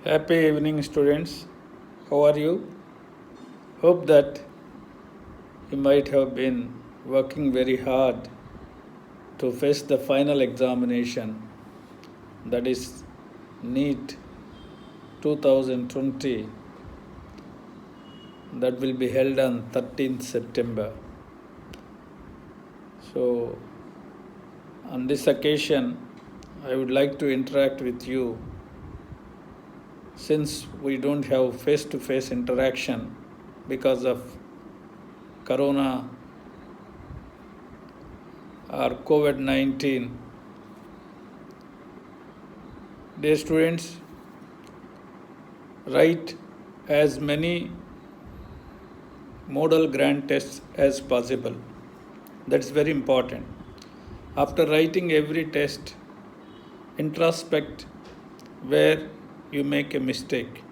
Happy evening, students. How are you? Hope that you might have been working very hard to face the final examination, that is NEET 2020, that will be held on 13th September. So, on this occasion, I would like to interact with you. Since we don't have face-to-face interaction because of Corona or COVID-19, dear students, write as many model grand tests as possible. That's very important. After writing every test, introspect where you make a mistake.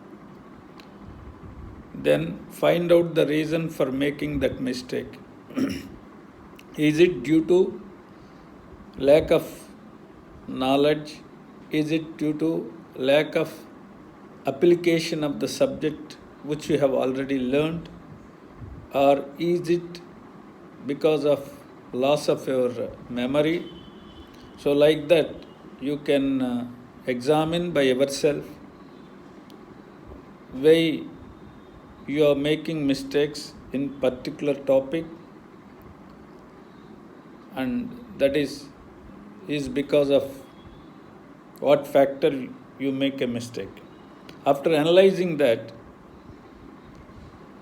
Then find out the reason for making that mistake. Is it due to lack of knowledge? Is it due to lack of application of the subject which you have already learned? Or is it because of loss of your memory? So like that, you can examine by yourself why you are making mistakes in particular topic, and that is because of what factor you make a mistake. After analyzing that,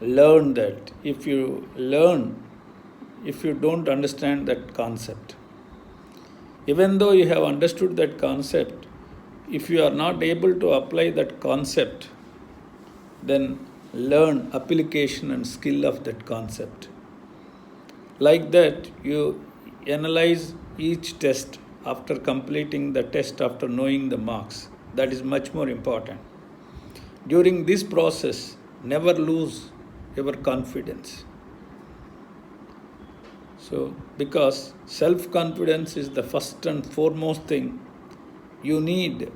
learn that. If you don't understand that concept, even though you have understood that concept, if you are not able to apply that concept, then learn application and skill of that concept. Like that, you analyze each test after completing the test, after knowing the marks. That is much more important. During this process, never lose your confidence. So, because self-confidence is the first and foremost thing you need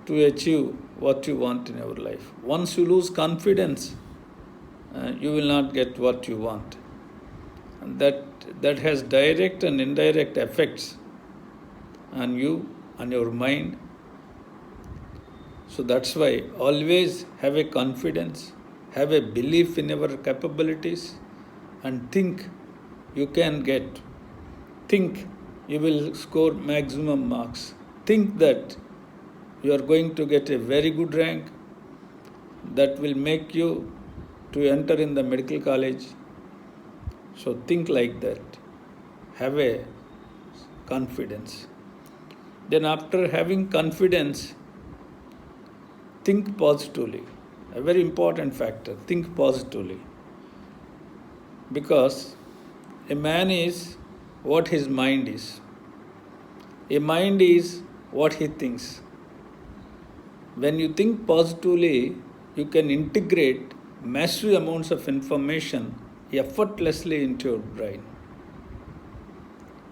to achieve what you want in your life. Once you lose confidence, you will not get what you want. And that has direct and indirect effects on you, on your mind. So that's why always have a confidence, have a belief in your capabilities, and think you can get. Think you will score maximum marks. Think that you are going to get a very good rank that will make you to enter in the medical college. So think like that. Have a confidence. Then after having confidence, think positively. A very important factor, think positively. Because a man is what his mind is. A mind is what he thinks. When you think positively, you can integrate massive amounts of information effortlessly into your brain.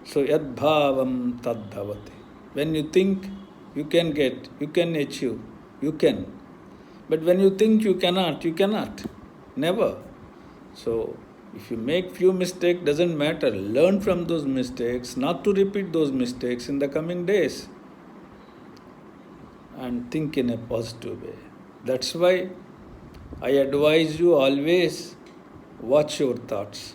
So, yad bhavam tad bhavati. When you think, you can get, you can achieve, you can. But when you think you cannot, never. So, if you make few mistakes, doesn't matter. Learn from those mistakes, not to repeat those mistakes in the coming days. And think in a positive way. That's why I advise you always watch your thoughts.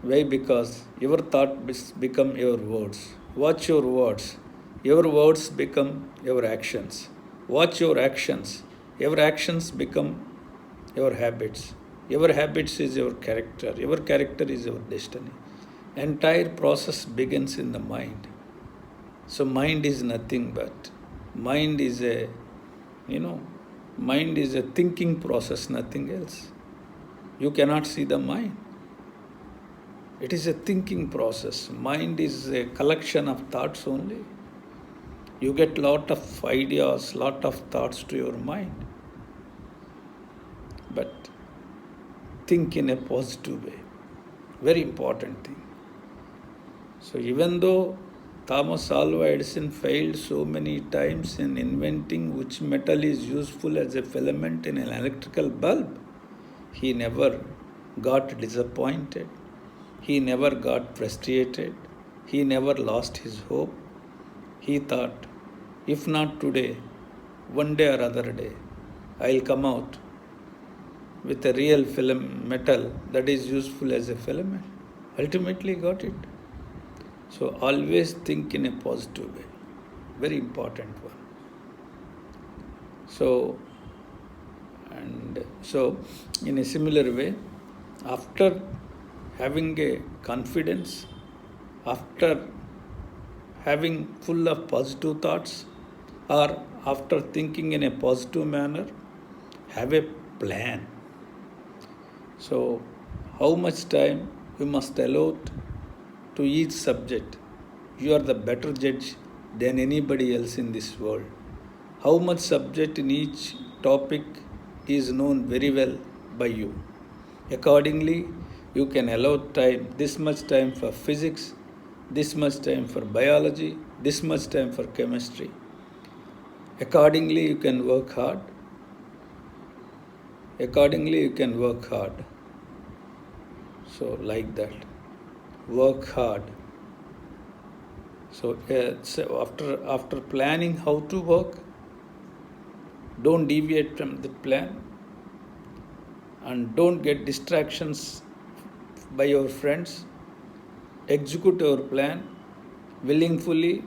Why? Because your thoughts become your words. Watch your words. Your words become your actions. Watch your actions. Your actions become your habits. Your habits is your character. Your character is your destiny. Entire process begins in the mind. So mind is nothing but mind is a thinking process, nothing else. You cannot see the mind. It is a thinking process. Mind is a collection of thoughts only. You get lot of ideas, lot of thoughts to your mind. But think in a positive way. Very important thing. So even though Thomas Alva Edison failed so many times in inventing which metal is useful as a filament in an electrical bulb. He never got disappointed. He never got frustrated. He never lost his hope. He thought, if not today, one day or other day, I'll come out with a real metal that is useful as a filament. Ultimately got it. So always think in a positive way. Very important one. So in a similar way, after having a confidence, after having full of positive thoughts, or after thinking in a positive manner, have a plan. So how much time you must allot to each subject? You are the better judge than anybody else in this world. How much subject in each topic is known very well by you. Accordingly, you can allot time, this much time for physics, this much time for biology, this much time for chemistry. Accordingly, you can work hard. So like that, work hard. So after planning how to work, don't deviate from the plan, and don't get distractions by your friends. Execute your plan willingly,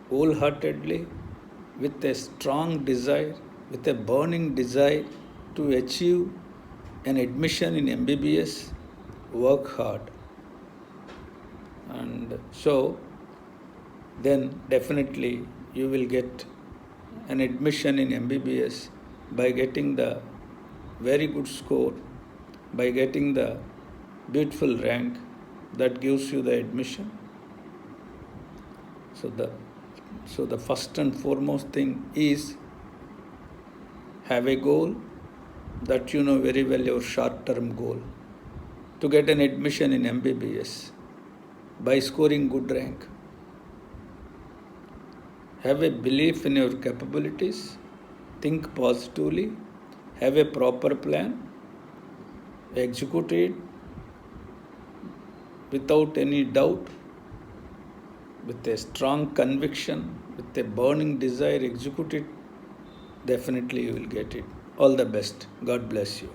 wholeheartedly, with a strong desire, with a burning desire to achieve an admission in MBBS. Work hard. And so then definitely you will get an admission in MBBS by getting the very good score, by getting the beautiful rank that gives you the admission. So the first and foremost thing is have a goal that you know very well, your short-term goal, to get an admission in MBBS by scoring good rank. Have a belief in your capabilities, think positively, have a proper plan, execute it without any doubt, with a strong conviction, with a burning desire, execute it. Definitely you will get it. All the best. God bless you.